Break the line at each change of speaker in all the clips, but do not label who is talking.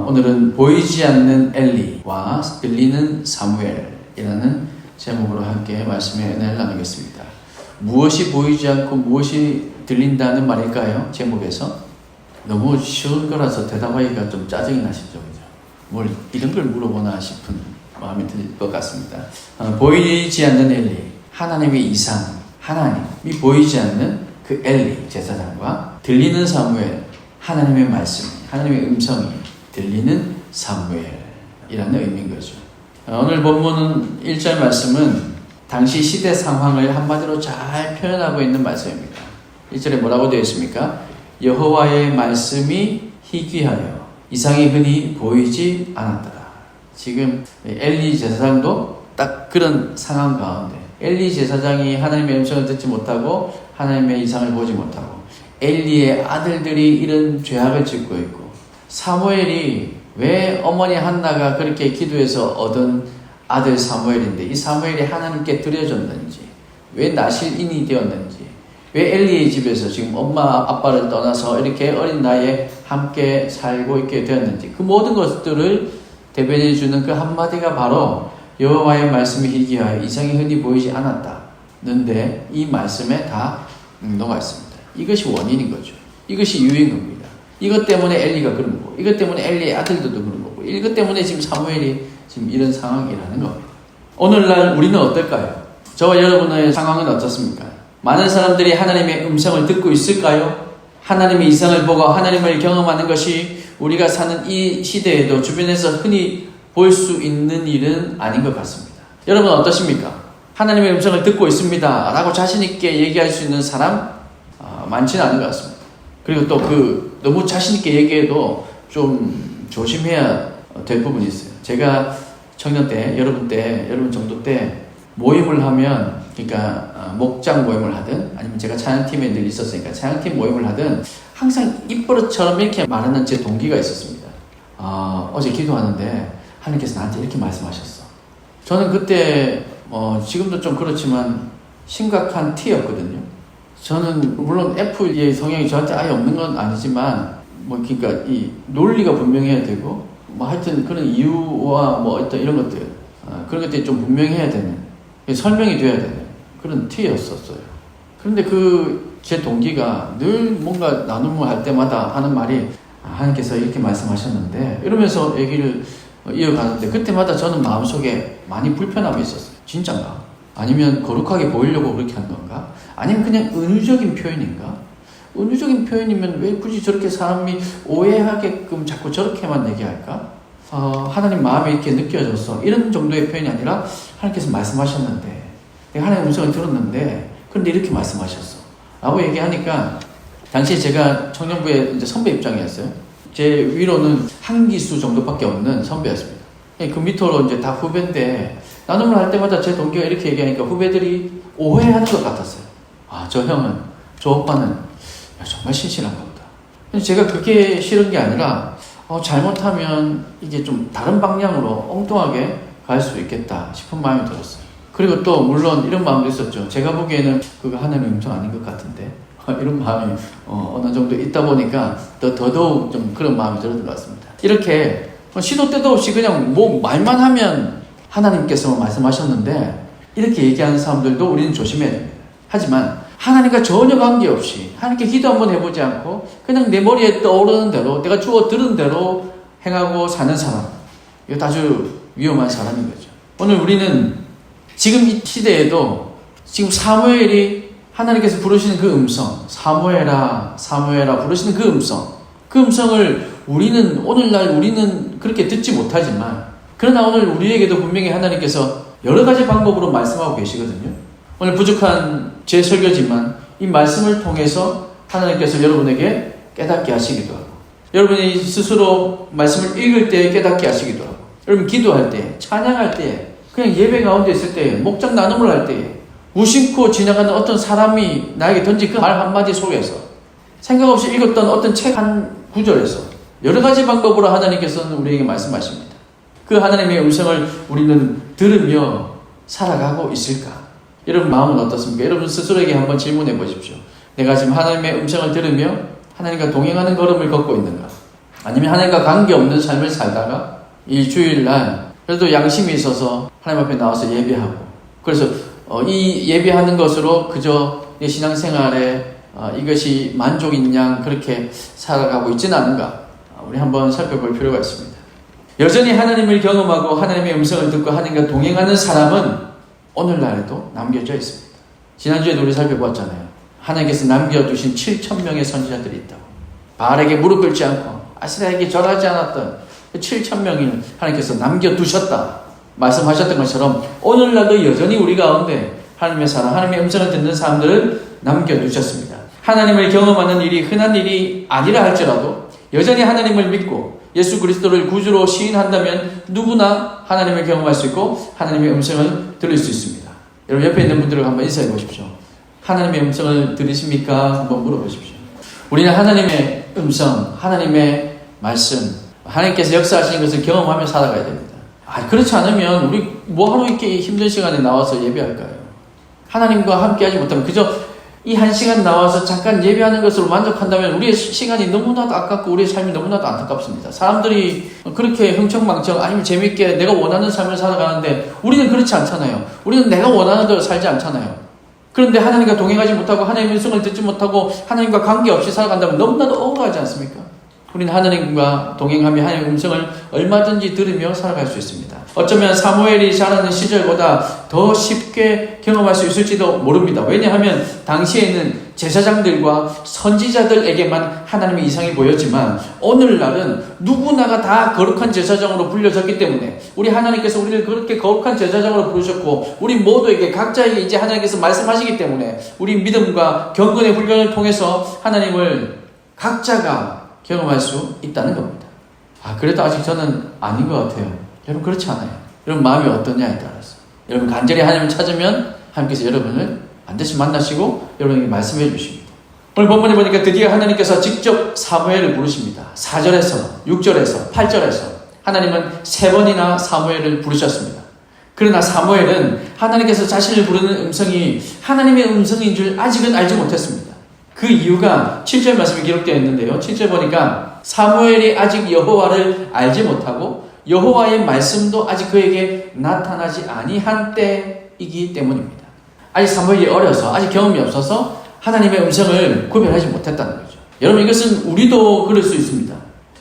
오늘은 보이지 않는 엘리와 들리는 사무엘이라는 제목으로 함께 말씀의 은혜를 나누겠습니다. 무엇이 보이지 않고 무엇이 들린다는 말일까요? 제목에서 너무 쉬운 거라서 대답하기가 좀 짜증이 나시죠, 그죠? 뭘 이런 걸 물어보나 싶은 마음이 들 것 같습니다. 보이지 않는 엘리, 하나님의 이상, 하나님이 보이지 않는 그 엘리 제사장과 들리는 사무엘, 하나님의 말씀, 하나님의 음성이 들리는 사무엘이라는 의미인 거죠. 오늘 본문은 1절 말씀은 당시 시대 상황을 한마디로 잘 표현하고 있는 말씀입니다. 1절에 뭐라고 되어 있습니까? 여호와의 말씀이 희귀하여 이상이 흔히 보이지 않았더라. 지금 엘리 제사장도 딱 그런 상황 가운데 엘리 제사장이 하나님의 음성을 듣지 못하고 하나님의 이상을 보지 못하고 엘리의 아들들이 이런 죄악을 짓고 있고 사무엘이 왜 어머니 한나가 그렇게 기도해서 얻은 아들 사무엘인데 이 사무엘이 하나님께 드려졌는지 왜 나실인이 되었는지 왜 엘리의 집에서 지금 엄마 아빠를 떠나서 이렇게 어린 나이에 함께 살고 있게 되었는지 그 모든 것들을 대변해 주는 그 한마디가 바로 여호와의 말씀이 희귀하여 이상이 흔히 보이지 않았다는데 이 말씀에 다 녹아 있습니다. 이것이 원인인 거죠. 이것이 이유인 겁니다. 이것 때문에 엘리가 그런 거고 이것 때문에 엘리의 아들들도 그런 거고 이것 때문에 지금 사무엘이 지금 이런 상황이라는 겁니다. 오늘날 우리는 어떨까요? 저와 여러분의 상황은 어떻습니까? 많은 사람들이 하나님의 음성을 듣고 있을까요? 하나님의 이상을 보고 하나님을 경험하는 것이 우리가 사는 이 시대에도 주변에서 흔히 볼 수 있는 일은 아닌 것 같습니다. 여러분 어떠십니까? 하나님의 음성을 듣고 있습니다 라고 자신 있게 얘기할 수 있는 사람 많지는 않은 것 같습니다. 그리고 또 너무 자신 있게 얘기해도 좀 조심해야 될 부분이 있어요. 제가 청년 때, 여러분 정도 때 모임을 하면, 그러니까 목장 모임을 하든 아니면 제가 찬양팀에 늘 있었으니까 찬양팀 모임을 하든 항상 입버릇처럼 이렇게 말하는 제 동기가 있었습니다. 어제 기도하는데 하나님께서 나한테 이렇게 말씀하셨어. 저는 그때 지금도 좀 그렇지만 심각한 T였거든요. 저는 물론 F의 성향이 저한테 아예 없는 건 아니지만 그러니까 이 논리가 분명해야 되고 하여튼 그런 이유와 어떤 이런 것들 그런 것들이 좀 분명해야 되는 설명이 돼야 되는 그런 T였었어요. 그런데 제 동기가 늘 뭔가 나눔을 할 때마다 하는 말이 하나님께서 이렇게 말씀하셨는데 이러면서 얘기를 이어가는데 그때마다 저는 마음속에 많이 불편함이 있었어요. 진짠가? 아니면 거룩하게 보이려고 그렇게 한 건가? 아니면 그냥 은유적인 표현인가? 은유적인 표현이면 왜 굳이 저렇게 사람이 오해하게끔 자꾸 저렇게만 얘기할까? 하나님 마음이 이렇게 느껴졌어. 이런 정도의 표현이 아니라 하나님께서 말씀하셨는데 내가 하나님의 음성을 들었는데 그런데 이렇게 말씀하셨어 라고 얘기하니까 당시에 제가 청년부의 이제 선배 입장이었어요. 제 위로는 한 기수 정도밖에 없는 선배였습니다. 그 밑으로 이제 다 후배인데 나눔을 할 때마다 제 동기가 이렇게 얘기하니까 후배들이 오해하는 것 같았어요. 저 형은, 저 오빠는 정말 신실한가 보다. 근데 제가 그게 싫은 게 아니라 잘못하면 이게 좀 다른 방향으로 엉뚱하게 갈 수 있겠다 싶은 마음이 들었어요. 그리고 또 물론 이런 마음도 있었죠. 제가 보기에는 그거 하나님의 음성 아닌 것 같은데 이런 마음이 어느 정도 있다 보니까 더더욱 좀 그런 마음이 들었던 것 같습니다. 이렇게 시도 때도 없이 그냥 말만 하면 하나님께서 말씀하셨는데 이렇게 얘기하는 사람들도 우리는 조심해야 됩니다. 하지만 하나님과 전혀 관계없이 하나님께 기도 한번 해보지 않고 그냥 내 머리에 떠오르는 대로 내가 주워 들은 대로 행하고 사는 사람, 이거 아주 위험한 사람인 거죠. 오늘 우리는 지금 이 시대에도 지금 사무엘이 하나님께서 부르시는 그 음성, 사무엘아 사무엘아 부르시는 그 음성을 오늘날 우리는 그렇게 듣지 못하지만 그러나 오늘 우리에게도 분명히 하나님께서 여러 가지 방법으로 말씀하고 계시거든요. 오늘 부족한 제 설교지만 이 말씀을 통해서 하나님께서 여러분에게 깨닫게 하시기도 하고 여러분이 스스로 말씀을 읽을 때 깨닫게 하시기도 하고 여러분 기도할 때, 찬양할 때, 그냥 예배 가운데 있을 때, 목장 나눔을 할 때 무심코 지나가는 어떤 사람이 나에게 던진 그 말 한마디 속에서 생각 없이 읽었던 어떤 책 한 구절에서 여러 가지 방법으로 하나님께서는 우리에게 말씀하십니다. 그 하나님의 음성을 우리는 들으며 살아가고 있을까? 여러분 마음은 어떻습니까? 여러분 스스로에게 한번 질문해 보십시오. 내가 지금 하나님의 음성을 들으며 하나님과 동행하는 걸음을 걷고 있는가? 아니면 하나님과 관계없는 삶을 살다가 이 주일날 그래도 양심이 있어서 하나님 앞에 나와서 예배하고, 그래서 이 예배하는 것으로 그저 내 신앙생활에 이것이 만족인 양 그렇게 살아가고 있지는 않은가? 우리 한번 살펴볼 필요가 있습니다. 여전히 하나님을 경험하고 하나님의 음성을 듣고 하나님과 동행하는 사람은 오늘날에도 남겨져 있습니다. 지난주에도 우리 살펴봤잖아요. 하나님께서 남겨두신 7,000명의 선지자들이 있다고. 바알에게 무릎 꿇지 않고 아스라에게 절하지 않았던 7,000명을 하나님께서 남겨두셨다 말씀하셨던 것처럼 오늘날도 여전히 우리 가운데 하나님의 사랑, 하나님의 음성을 듣는 사람들을 남겨두셨습니다. 하나님을 경험하는 일이 흔한 일이 아니라 할지라도 여전히 하나님을 믿고 예수 그리스도를 구주로 시인한다면 누구나 하나님을 경험할 수 있고 하나님의 음성을 들을 수 있습니다. 여러분 옆에 있는 분들과 한번 인사해 보십시오. 하나님의 음성을 들으십니까? 한번 물어보십시오. 우리는 하나님의 음성, 하나님의 말씀, 하나님께서 역사하시는 것을 경험하며 살아가야 됩니다. 그렇지 않으면 우리 뭐하러 이렇게 힘든 시간에 나와서 예배할까요? 하나님과 함께하지 못하면 그저 이 한 시간 나와서 잠깐 예배하는 것으로 만족한다면 우리의 시간이 너무나도 아깝고 우리의 삶이 너무나도 안타깝습니다. 사람들이 그렇게 흥청망청 아니면 재밌게 내가 원하는 삶을 살아가는데 우리는 그렇지 않잖아요. 우리는 내가 원하는 대로 살지 않잖아요. 그런데 하나님과 동행하지 못하고 하나님의 음성을 듣지 못하고 하나님과 관계없이 살아간다면 너무나도 억울하지 않습니까? 우리는 하나님과 동행하며 하나님의 음성을 얼마든지 들으며 살아갈 수 있습니다. 어쩌면 사무엘이 자라는 시절보다 더 쉽게 경험할 수 있을지도 모릅니다. 왜냐하면 당시에는 제사장들과 선지자들에게만 하나님의 이상이 보였지만 오늘날은 누구나가 다 거룩한 제사장으로 불려졌기 때문에 우리 하나님께서 우리를 그렇게 거룩한 제사장으로 부르셨고 우리 모두에게 각자에게 이제 하나님께서 말씀하시기 때문에 우리 믿음과 경건의 훈련을 통해서 하나님을 각자가 경험할 수 있다는 겁니다. 그래도 아직 저는 아닌 것 같아요. 여러분 그렇지 않아요. 여러분 마음이 어떠냐에 따라서 여러분 간절히 하나님을 찾으면 하나님께서 여러분을 반드시 만나시고 여러분에게 말씀해 주십니다. 오늘 본문에 보니까 드디어 하나님께서 직접 사무엘을 부르십니다. 4절에서 6절에서 8절에서 하나님은 3번이나 사무엘을 부르셨습니다. 그러나 사무엘은 하나님께서 자신을 부르는 음성이 하나님의 음성인 줄 아직은 알지 못했습니다. 그 이유가 7절 말씀에 기록되어 있는데요. 7절 보니까 사무엘이 아직 여호와를 알지 못하고 여호와의 말씀도 아직 그에게 나타나지 아니한 때이기 때문입니다. 아직 사무엘이 어려서 아직 경험이 없어서 하나님의 음성을 구별하지 못했다는 거죠. 여러분 이것은 우리도 그럴 수 있습니다.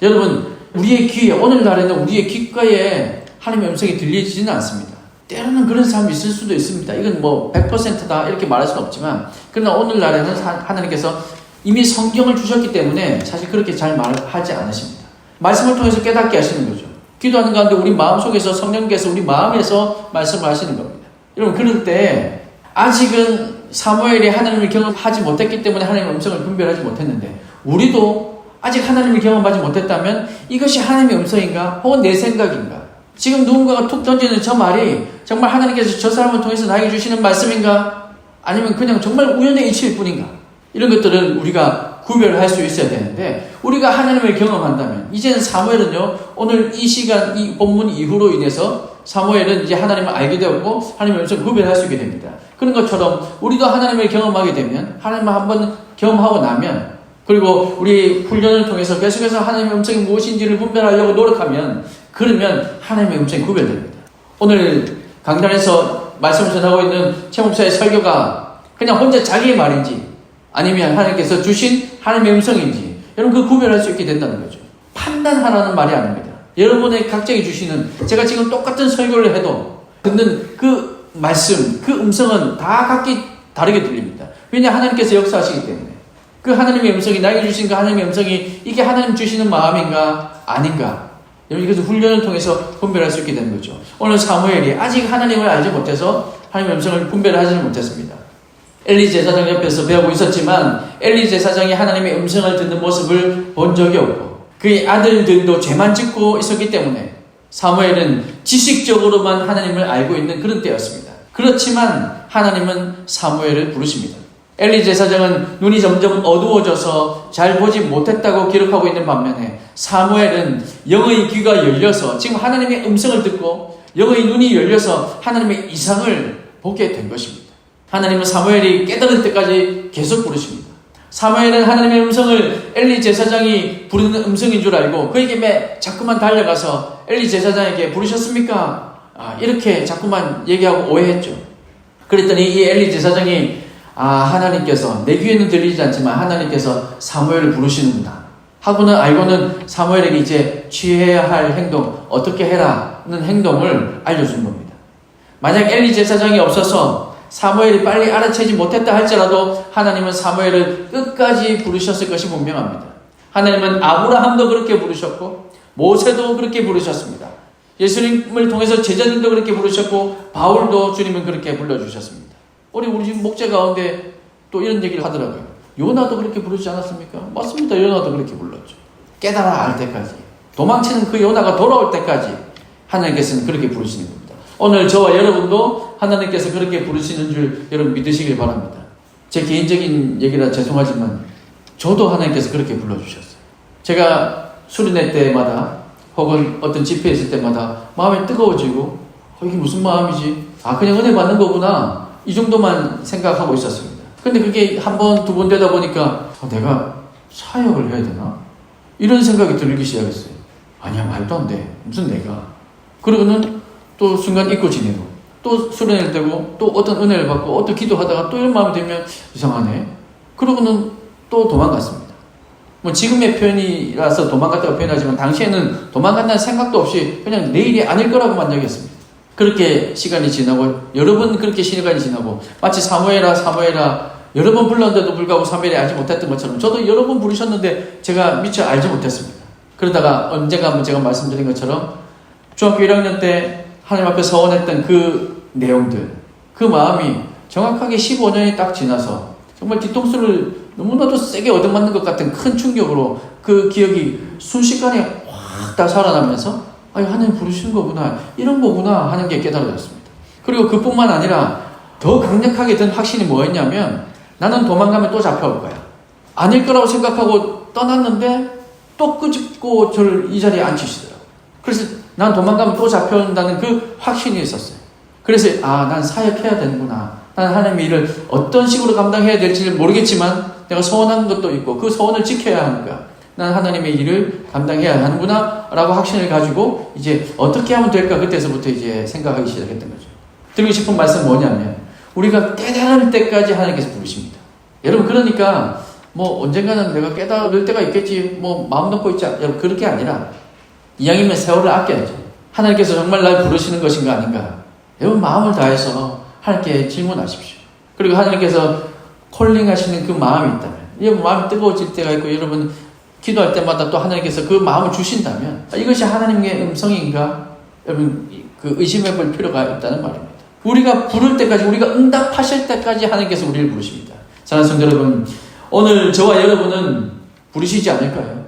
여러분 우리의 귀에 오늘날에는 우리의 귓가에 하나님의 음성이 들리지는 않습니다. 때로는 그런 사람이 있을 수도 있습니다. 이건 뭐 100%다 이렇게 말할 수는 없지만 그러나 오늘날에는 하나님께서 이미 성경을 주셨기 때문에 사실 그렇게 잘 말하지 않으십니다. 말씀을 통해서 깨닫게 하시는 거죠. 기도하는 가운데 우리 마음속에서 성령께서 우리 마음에서 말씀을 하시는 겁니다. 여러분 그럴 때 아직은 사무엘이 하나님을 경험하지 못했기 때문에 하나님의 음성을 분별하지 못했는데 우리도 아직 하나님을 경험하지 못했다면 이것이 하나님의 음성인가 혹은 내 생각인가, 지금 누군가가 툭 던지는 저 말이 정말 하나님께서 저 사람을 통해서 나에게 주시는 말씀인가 아니면 그냥 정말 우연의 일치일 뿐인가, 이런 것들을 우리가 구별할 수 있어야 되는데 우리가 하나님을 경험한다면 이제는 사무엘은요 오늘 이 시간 이 본문 이후로 인해서 사무엘은 이제 하나님을 알게 되었고 하나님의 음성을 구별할 수 있게 됩니다. 그런 것처럼 우리도 하나님을 경험하게 되면 하나님을 한번 경험하고 나면 그리고 우리 훈련을 통해서 계속해서 하나님의 음성이 무엇인지를 분별하려고 노력하면 그러면 하나님의 음성이 구별됩니다. 오늘 강단에서 말씀을 전하고 있는 최 목사의 설교가 그냥 혼자 자기의 말인지 아니면 하나님께서 주신 하나님의 음성인지 여러분 그 구별할 수 있게 된다는 거죠. 판단하라는 말이 아닙니다. 여러분의 각자에게 주시는, 제가 지금 똑같은 설교를 해도 듣는 그 말씀, 그 음성은 다 각기 다르게 들립니다. 왜냐 하나님께서 역사하시기 때문에 그 하나님의 음성이 나에게 주신 그 하나님의 음성이 이게 하나님 주시는 마음인가 아닌가, 여러분 이것을 훈련을 통해서 분별할 수 있게 되는 거죠. 오늘 사무엘이 아직 하나님을 알지 못해서 하나님의 음성을 분별하지 못했습니다. 엘리 제사장 옆에서 배우고 있었지만 엘리 제사장이 하나님의 음성을 듣는 모습을 본 적이 없고 그의 아들들도 죄만 짓고 있었기 때문에 사무엘은 지식적으로만 하나님을 알고 있는 그런 때였습니다. 그렇지만 하나님은 사무엘을 부르십니다. 엘리 제사장은 눈이 점점 어두워져서 잘 보지 못했다고 기록하고 있는 반면에 사무엘은 영의 귀가 열려서 지금 하나님의 음성을 듣고 영의 눈이 열려서 하나님의 이상을 보게 된 것입니다. 하나님은 사무엘이 깨달을 때까지 계속 부르십니다. 사무엘은 하나님의 음성을 엘리 제사장이 부르는 음성인 줄 알고 그에게 자꾸만 달려가서 엘리 제사장에게 부르셨습니까? 이렇게 자꾸만 얘기하고 오해했죠. 그랬더니 이 엘리 제사장이 하나님께서 내 귀에는 들리지 않지만 하나님께서 사무엘을 부르시는구나 하고는 알고는 사무엘에게 이제 취해야 할 행동, 어떻게 해라는 행동을 알려준 겁니다. 만약 엘리 제사장이 없어서 사무엘이 빨리 알아채지 못했다 할지라도 하나님은 사무엘을 끝까지 부르셨을 것이 분명합니다. 하나님은 아브라함도 그렇게 부르셨고 모세도 그렇게 부르셨습니다. 예수님을 통해서 제자들도 그렇게 부르셨고 바울도 주님은 그렇게 불러주셨습니다. 우리 지금 목재 가운데 또 이런 얘기를 하더라고요. 요나도 그렇게 부르지 않았습니까? 맞습니다. 요나도 그렇게 불렀죠. 깨달아 알 때까지, 도망치는 그 요나가 돌아올 때까지 하나님께서는 그렇게 부르시는 겁니다. 오늘 저와 여러분도 하나님께서 그렇게 부르시는 줄 여러분 믿으시길 바랍니다. 제 개인적인 얘기라 죄송하지만 저도 하나님께서 그렇게 불러주셨어요. 제가 수련회 때마다 혹은 어떤 집회에 있을 때마다 마음이 뜨거워지고 이게 무슨 마음이지? 그냥 은혜 받는 거구나 이 정도만 생각하고 있었습니다. 근데 그게 한 번, 두 번 되다 보니까 내가 사역을 해야 되나? 이런 생각이 들기 시작했어요. 아니야, 말도 안 돼. 무슨 내가. 그러고는 또 순간 잊고 지내고 또 수련회를 되고 또 어떤 은혜를 받고 어떤 기도하다가 또 이런 마음이 들면 이상하네. 그러고는 또 도망갔습니다. 지금의 표현이라서 도망갔다고 표현하지만 당시에는 도망간다는 생각도 없이 그냥 내일이 아닐 거라고만 여겼습니다. 그렇게 시간이 지나고 여러 번 그렇게 시간이 지나고 마치 사무엘아 여러 번 불렀는데도 불구하고 사무엘이 알지 못했던 것처럼 저도 여러 번 부르셨는데 제가 미처 알지 못했습니다. 그러다가 언젠가 한번 제가 말씀드린 것처럼 중학교 1학년 때 하나님 앞에 서원했던 그 내용들, 그 마음이 정확하게 15년이 딱 지나서 정말 뒤통수를 너무나도 세게 얻어맞는 것 같은 큰 충격으로 그 기억이 순식간에 확 다 살아나면서 하나님 부르시는 거구나, 이런 거구나 하는 게 깨달아졌습니다. 그리고 그뿐만 아니라 더 강력하게 든 확신이 뭐였냐면 나는 도망가면 또 잡혀올 거야. 아닐 거라고 생각하고 떠났는데 또 끄집고 저를 이 자리에 앉히시더라고요. 그래서 난 도망가면 또 잡혀온다는 그 확신이 있었어요. 그래서 난 사역해야 되는구나. 난 하나님의 일을 어떤 식으로 감당해야 될지 모르겠지만 내가 소원한 것도 있고 그 소원을 지켜야 하니까 난 하나님의 일을 감당해야 하는구나 라고 확신을 가지고 이제 어떻게 하면 될까 그때서부터 이제 생각하기 시작했던 거죠. 드리고 싶은 말씀은 뭐냐면 우리가 깨달을 때까지 하나님께서 부르십니다. 여러분 그러니까 언젠가는 내가 깨달을 때가 있겠지 마음 놓고 있자 여러분 그렇게 아니라 이왕이면 세월을 아껴야죠. 하나님께서 정말 날 부르시는 것인가 아닌가 여러분 마음을 다해서 하나님께 질문하십시오. 그리고 하나님께서 콜링하시는 그 마음이 있다면 여러분 마음이 뜨거워질 때가 있고 여러분 기도할 때마다 또 하나님께서 그 마음을 주신다면 이것이 하나님의 음성인가 여러분 그 의심해 볼 필요가 있다는 말입니다. 우리가 부를 때까지 우리가 응답하실 때까지 하나님께서 우리를 부르십니다. 사랑하는 성도 여러분 오늘 저와 여러분은 부르시지 않을까요?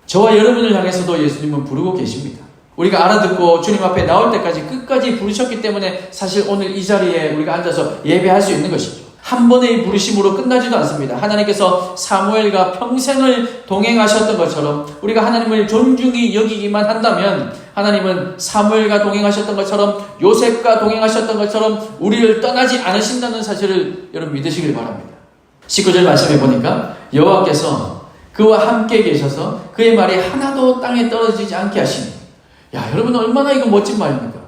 저와 여러분을 향해서도 예수님은 부르고 계십니다. 우리가 알아듣고 주님 앞에 나올 때까지 끝까지 부르셨기 때문에 사실 오늘 이 자리에 우리가 앉아서 예배할 수 있는 것이죠. 한 번의 부르심으로 끝나지도 않습니다. 하나님께서 사무엘과 평생을 동행하셨던 것처럼 우리가 하나님을 존중히 여기기만 한다면 하나님은 사무엘과 동행하셨던 것처럼 요셉과 동행하셨던 것처럼 우리를 떠나지 않으신다는 사실을 여러분 믿으시길 바랍니다. 19절 말씀해 보니까 여호와께서 그와 함께 계셔서 그의 말이 하나도 땅에 떨어지지 않게 하시니 여러분 얼마나 이거 멋진 말입니까?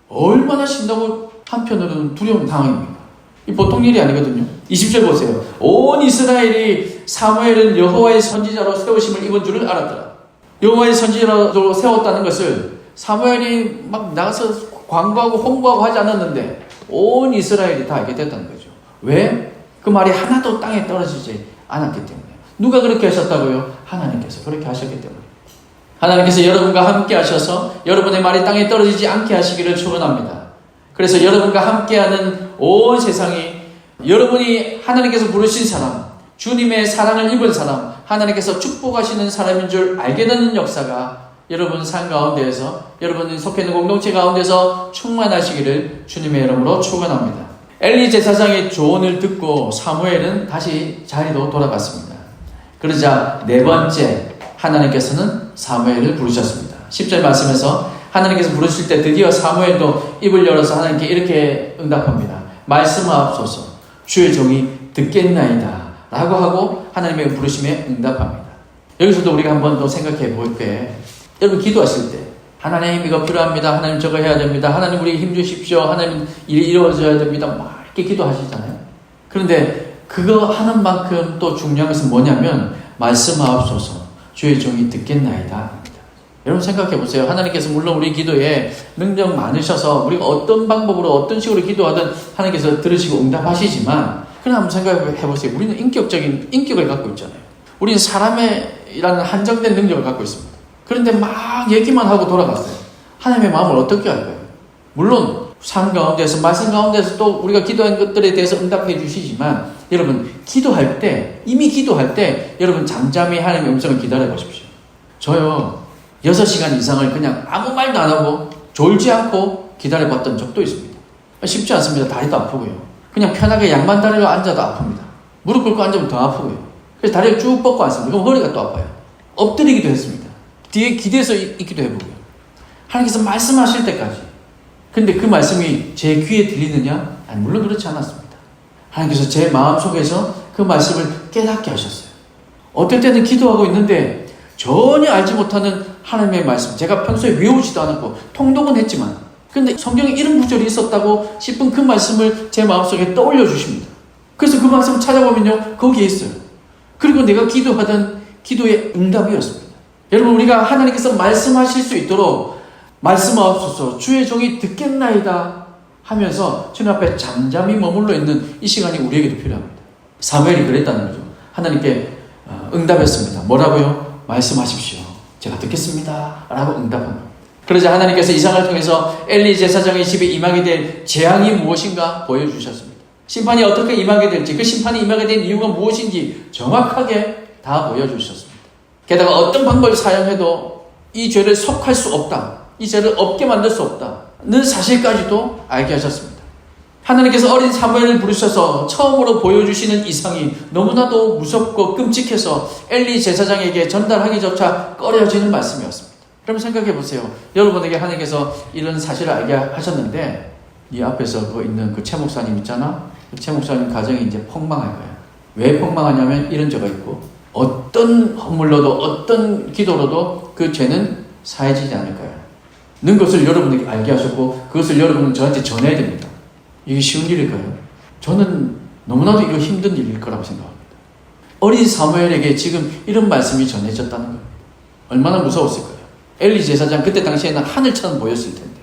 얼마나 신나고 한편으로는 두려운 상황입니까? 이 보통 일이 아니거든요. 20절 보세요. 온 이스라엘이 사무엘은 여호와의 선지자로 세우심을 입은 줄을 알았더라. 여호와의 선지자로 세웠다는 것을 사무엘이 막 나가서 광고하고 홍보하고 하지 않았는데 온 이스라엘이 다 알게 됐다는 거죠. 왜? 그 말이 하나도 땅에 떨어지지 않았기 때문에. 누가 그렇게 하셨다고요? 하나님께서 그렇게 하셨기 때문에. 하나님께서 여러분과 함께 하셔서 여러분의 말이 땅에 떨어지지 않게 하시기를 축원합니다. 그래서 여러분과 함께하는 온 세상이 여러분이 하나님께서 부르신 사람, 주님의 사랑을 입은 사람, 하나님께서 축복하시는 사람인 줄 알게 되는 역사가 여러분 삶 가운데에서 여러분이 속해 있는 공동체 가운데서 충만하시기를 주님의 이름으로 축원합니다. 엘리 제사장의 조언을 듣고 사무엘은 다시 자리로 돌아갔습니다. 그러자 네 번째 하나님께서는 사무엘을 부르셨습니다. 10절 말씀에서 하나님께서 부르실 때 드디어 사무엘도 입을 열어서 하나님께 이렇게 응답합니다. 말씀하옵소서 주의 종이 듣겠나이다 라고 하고 하나님의 부르심에 응답합니다. 여기서도 우리가 한번 더 생각해 볼 때, 여러분 기도하실 때 하나님 이거 필요합니다. 하나님 저거 해야 됩니다. 하나님 우리 힘 주십시오. 하나님 일이 이루어져야 됩니다. 막 이렇게 기도하시잖아요. 그런데 그거 하는 만큼 또 중요한 것은 뭐냐면 말씀하옵소서 주의 종이 듣겠나이다. 여러분 생각해 보세요. 하나님께서 물론 우리 기도에 능력 많으셔서 우리가 어떤 방법으로 어떤 식으로 기도하든 하나님께서 들으시고 응답하시지만, 그럼 한번 생각해 보세요. 우리는 인격적인 인격을 갖고 있잖아요. 우리는 사람이라는 한정된 능력을 갖고 있습니다. 그런데 막 얘기만 하고 돌아갔어요. 하나님의 마음을 어떻게 할까요? 물론 삶 가운데서 말씀 가운데서 또 우리가 기도한 것들에 대해서 응답해 주시지만, 여러분 기도할 때, 이미 기도할 때 여러분 잠잠히 하나님의 음성을 기다려 보십시오. 저요 6시간 이상을 그냥 아무 말도 안 하고 졸지 않고 기다려 봤던 적도 있습니다. 쉽지 않습니다. 다리도 아프고요. 그냥 편하게 양반 다리로 앉아도 아픕니다. 무릎 꿇고 앉으면 더 아프고요. 그래서 다리를 쭉 뻗고 앉습니다. 그럼 허리가 또 아파요. 엎드리기도 했습니다. 뒤에 기대서 있기도 해보고요. 하나님께서 말씀하실 때까지. 근데 그 말씀이 제 귀에 들리느냐? 아니, 물론 그렇지 않았습니다. 하나님께서 제 마음속에서 그 말씀을 깨닫게 하셨어요. 어떨 때는 기도하고 있는데 전혀 알지 못하는 하나님의 말씀, 제가 평소에 외우지도 않았고 통독은 했지만, 근데 성경에 이런 구절이 있었다고 싶은 그 말씀을 제 마음속에 떠올려 주십니다. 그래서 그 말씀을 찾아보면요 거기에 있어요. 그리고 내가 기도하던 기도의 응답이었습니다. 여러분, 우리가 하나님께서 말씀하실 수 있도록 말씀하옵소서 주의 종이 듣겠나이다 하면서 주님 앞에 잠잠히 머물러 있는 이 시간이 우리에게도 필요합니다. 사무엘이 그랬다는 거죠. 하나님께 응답했습니다. 뭐라고요? 말씀하십시오. 제가 듣겠습니다. 라고 응답합니다. 그러자 하나님께서 이상을 통해서 엘리 제사장의 집에 임하게 될 재앙이 무엇인가 보여주셨습니다. 심판이 어떻게 임하게 될지, 그 심판이 임하게 된 이유가 무엇인지 정확하게 다 보여주셨습니다. 게다가 어떤 방법을 사용해도 이 죄를 속할 수 없다, 이 죄를 없게 만들 수 없다는 사실까지도 알게 하셨습니다. 하나님께서 어린 사무엘을 부르셔서 처음으로 보여주시는 이상이 너무나도 무섭고 끔찍해서 엘리 제사장에게 전달하기조차 꺼려지는 말씀이었습니다. 그럼 생각해 보세요. 여러분에게 하나님께서 이런 사실을 알게 하셨는데, 이 앞에서 있는 그 최 목사님 있잖아. 그 최 목사님 가정이 이제 폭망할 거야. 왜 폭망하냐면 이런 죄가 있고, 어떤 헌물로도 어떤 기도로도 그 죄는 사해지지 않을 거야. 는 것을 여러분에게 알게 하셨고, 그것을 여러분은 저한테 전해야 됩니다. 이게 쉬운 일일까요? 저는 너무나도 이거 힘든 일일 거라고 생각합니다. 어린 사무엘에게 지금 이런 말씀이 전해졌다는 겁니다. 얼마나 무서웠을까요? 엘리 제사장, 그때 당시에는 하늘처럼 보였을 텐데,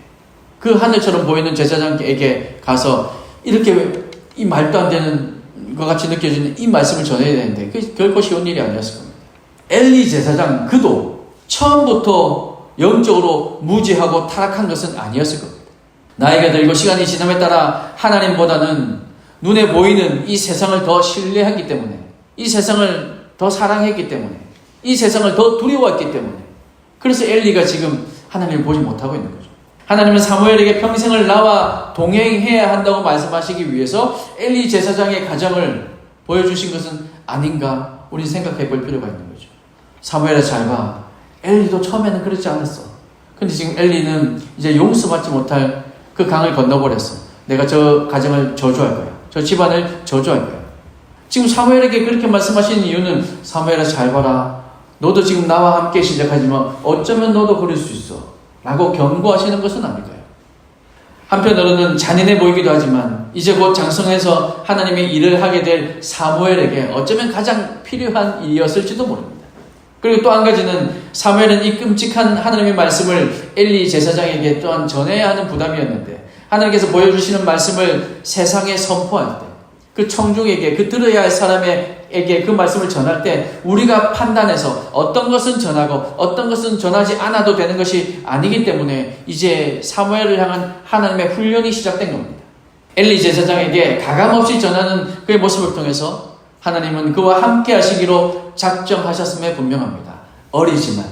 그 하늘처럼 보이는 제사장에게 가서 이렇게 이 말도 안 되는 것 같이 느껴지는 이 말씀을 전해야 되는데, 그게 결코 쉬운 일이 아니었을 겁니다. 엘리 제사장 그도 처음부터 영적으로 무지하고 타락한 것은 아니었을 겁니다. 나이가 들고 시간이 지남에 따라 하나님보다는 눈에 보이는 이 세상을 더 신뢰했기 때문에, 이 세상을 더 사랑했기 때문에, 이 세상을 더 두려워했기 때문에, 그래서 엘리가 지금 하나님을 보지 못하고 있는 거죠. 하나님은 사무엘에게 평생을 나와 동행해야 한다고 말씀하시기 위해서 엘리 제사장의 가정을 보여주신 것은 아닌가, 우리 생각해 볼 필요가 있는 거죠. 사무엘아 잘 봐. 엘리도 처음에는 그렇지 않았어. 근데 지금 엘리는 이제 용서받지 못할 그 강을 건너버렸어. 내가 저 가정을 저주할 거야. 저 집안을 저주할 거야. 지금 사무엘에게 그렇게 말씀하시는 이유는, 사무엘아 잘 봐라. 너도 지금 나와 함께 시작하지만 어쩌면 너도 그럴 수 있어. 라고 경고하시는 것은 아닐까요? 한편으로는 잔인해 보이기도 하지만 이제 곧 장성해서 하나님의 일을 하게 될 사무엘에게 어쩌면 가장 필요한 일이었을지도 모릅니다. 그리고 또 한 가지는, 사무엘은 이 끔찍한 하나님의 말씀을 엘리 제사장에게 또한 전해야 하는 부담이었는데, 하나님께서 보여주시는 말씀을 세상에 선포할 때, 그 청중에게, 그 들어야 할 사람에게 그 말씀을 전할 때 우리가 판단해서 어떤 것은 전하고 어떤 것은 전하지 않아도 되는 것이 아니기 때문에 이제 사무엘을 향한 하나님의 훈련이 시작된 겁니다. 엘리 제사장에게 가감없이 전하는 그의 모습을 통해서 하나님은 그와 함께 하시기로 작정하셨음에 분명합니다. 어리지만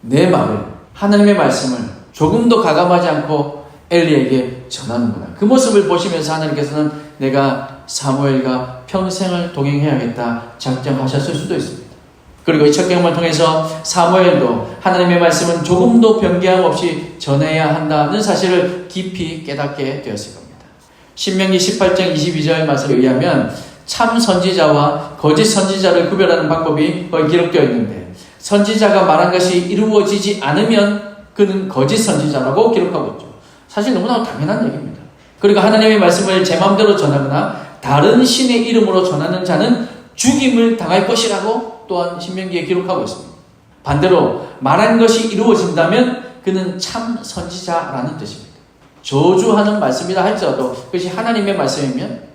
내 말을, 하나님의 말씀을 조금도 가감하지 않고 엘리에게 전하는구나. 그 모습을 보시면서 하나님께서는 내가 사무엘과 평생을 동행해야겠다 작정하셨을 수도 있습니다. 그리고 이 첫 경험을 통해서 사무엘도 하나님의 말씀은 조금도 변개함 없이 전해야 한다는 사실을 깊이 깨닫게 되었을 겁니다. 신명기 18장 22절 말씀에 의하면 참 선지자와 거짓 선지자를 구별하는 방법이 거기 기록되어 있는데 선지자가 말한 것이 이루어지지 않으면 그는 거짓 선지자라고 기록하고 있죠. 사실 너무나 당연한 얘기입니다. 그리고 하나님의 말씀을 제 마음대로 전하거나 다른 신의 이름으로 전하는 자는 죽임을 당할 것이라고 또한 신명기에 기록하고 있습니다. 반대로 말한 것이 이루어진다면 그는 참 선지자라는 뜻입니다. 저주하는 말씀이라 할지라도 그것이 하나님의 말씀이면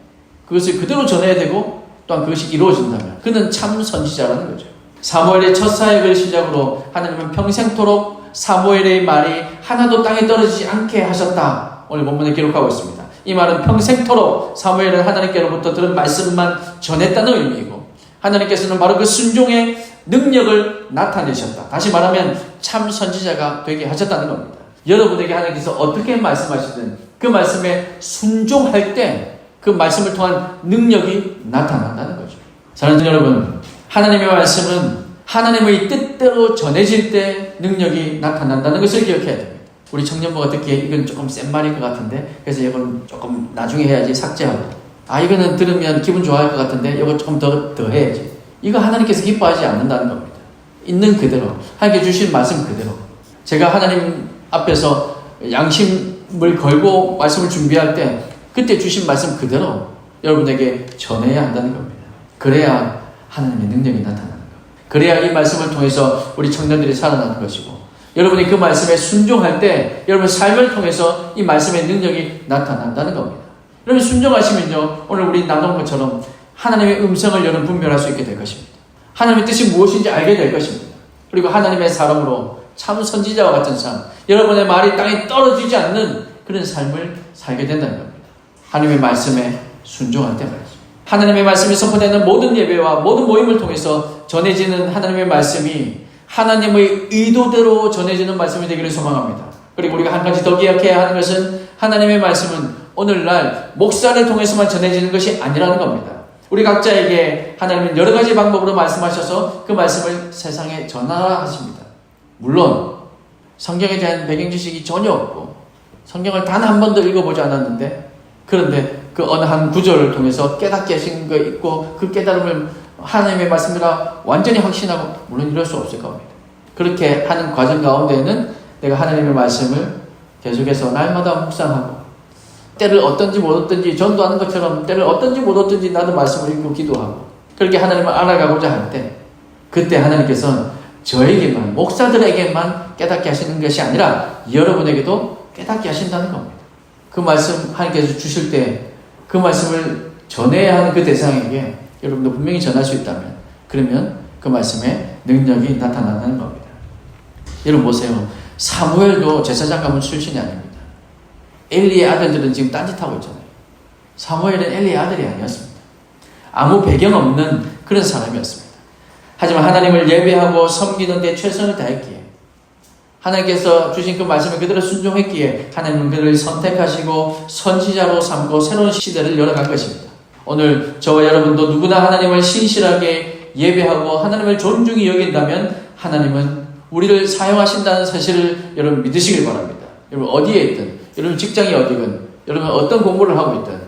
그것을 그대로 전해야 되고 또한 그것이 이루어진다면 그는 참 선지자라는 거죠. 사무엘의 첫 사역을 시작으로 하나님은 평생토록 사무엘의 말이 하나도 땅에 떨어지지 않게 하셨다. 오늘 본문에 기록하고 있습니다. 이 말은 평생토록 사무엘은 하나님께로부터 들은 말씀만 전했다는 의미이고 하나님께서는 바로 그 순종의 능력을 나타내셨다. 다시 말하면 참 선지자가 되게 하셨다는 겁니다. 여러분에게 하나님께서 어떻게 말씀하시든 그 말씀에 순종할 때 그 말씀을 통한 능력이 나타난다는 거죠. 사랑하는 여러분, 하나님의 말씀은 하나님의 뜻대로 전해질 때 능력이 나타난다는 것을 기억해야 됩니다. 우리 청년부가 듣기에 이건 조금 센 말일 것 같은데 그래서 이건 조금 나중에 해야지 삭제하고 이거는 들으면 기분 좋아할 것 같은데 이거 조금 더 해야지. 이거 하나님께서 기뻐하지 않는다는 겁니다. 있는 그대로 하나님께 주신 말씀 그대로 제가 하나님 앞에서 양심을 걸고 말씀을 준비할 때 그때 주신 말씀 그대로 여러분에게 전해야 한다는 겁니다. 그래야 하나님의 능력이 나타나는 겁니다. 그래야 이 말씀을 통해서 우리 청년들이 살아나는 것이고 여러분이 그 말씀에 순종할 때 여러분 삶을 통해서 이 말씀의 능력이 나타난다는 겁니다. 여러분 순종하시면요 오늘 우리 나눈 것처럼 하나님의 음성을 여러분 분별할 수 있게 될 것입니다. 하나님의 뜻이 무엇인지 알게 될 것입니다. 그리고 하나님의 사람으로 참 선지자와 같은 삶 여러분의 말이 땅에 떨어지지 않는 그런 삶을 살게 된다는 겁니다. 하나님의 말씀에 순종할 때 말이죠. 하나님의 말씀이 선포되는 모든 예배와 모든 모임을 통해서 전해지는 하나님의 말씀이 하나님의 의도대로 전해지는 말씀이 되기를 소망합니다. 그리고 우리가 한 가지 더 기억해야 하는 것은 하나님의 말씀은 오늘날 목사를 통해서만 전해지는 것이 아니라는 겁니다. 우리 각자에게 하나님은 여러 가지 방법으로 말씀하셔서 그 말씀을 세상에 전하라 하십니다. 물론 성경에 대한 배경 지식이 전혀 없고 성경을 단 한 번도 읽어보지 않았는데 그런데 그 어느 한 구절을 통해서 깨닫게 하신 거 있고 그 깨달음을 하나님의 말씀이라 완전히 확신하고 물론 이럴 수 없을 겁니다. 그렇게 하는 과정 가운데에는 내가 하나님의 말씀을 계속해서 날마다 묵상하고 때를 어떤지 못 어떤지 전도하는 것처럼 때를 어떤지 못 어떤지 나도 말씀을 읽고 기도하고 그렇게 하나님을 알아가고자 할 때 그때 하나님께서는 저에게만 목사들에게만 깨닫게 하시는 것이 아니라 여러분에게도 깨닫게 하신다는 겁니다. 그 말씀 하나님께서 주실 때 그 말씀을 전해야 하는 그 대상에게 여러분도 분명히 전할 수 있다면 그러면 그 말씀에 능력이 나타나는 겁니다. 여러분 보세요. 사무엘도 제사장 가문 출신이 아닙니다. 엘리의 아들들은 지금 딴짓하고 있잖아요. 사무엘은 엘리의 아들이 아니었습니다. 아무 배경 없는 그런 사람이었습니다. 하지만 하나님을 예배하고 섬기는 데 최선을 다했기에 하나님께서 주신 그 말씀을 그대로 순종했기에 하나님은 그를 선택하시고 선지자로 삼고 새로운 시대를 열어갈 것입니다. 오늘 저와 여러분도 누구나 하나님을 신실하게 예배하고 하나님을 존중히 여긴다면 하나님은 우리를 사용하신다는 사실을 여러분 믿으시길 바랍니다. 여러분 어디에 있든 여러분 직장이 어디든 여러분 어떤 공부를 하고 있든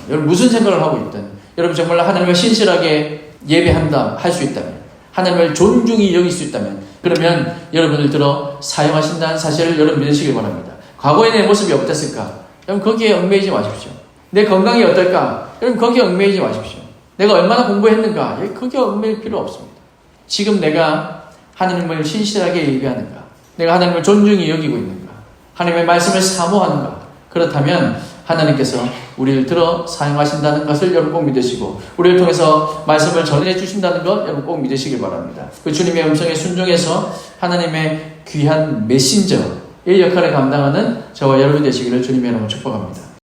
여러분 무슨 생각을 하고 있든 여러분 정말 하나님을 신실하게 예배한다 할 수 있다면 하나님을 존중히 여길 수 있다면 그러면 여러분을 들어 사용하신다는 사실을 여러분 믿으시길 바랍니다. 과거의 내 모습이 어땠을까? 여러분 거기에 얽매이지 마십시오. 내 건강이 어떨까? 여러분 거기에 얽매이지 마십시오. 내가 얼마나 공부했는가? 거기에 얽매일 필요 없습니다. 지금 내가 하나님을 신실하게 예배하는가? 내가 하나님을 존중히 여기고 있는가? 하나님의 말씀을 사모하는가? 그렇다면 하나님께서 우리를 들어 사용하신다는 것을 여러분 꼭 믿으시고 우리를 통해서 말씀을 전해 주신다는 것 여러분 꼭 믿으시길 바랍니다. 그 주님의 음성에 순종해서 하나님의 귀한 메신저의 역할을 감당하는 저와 여러분 되시기를 주님의 이름으로 축복합니다.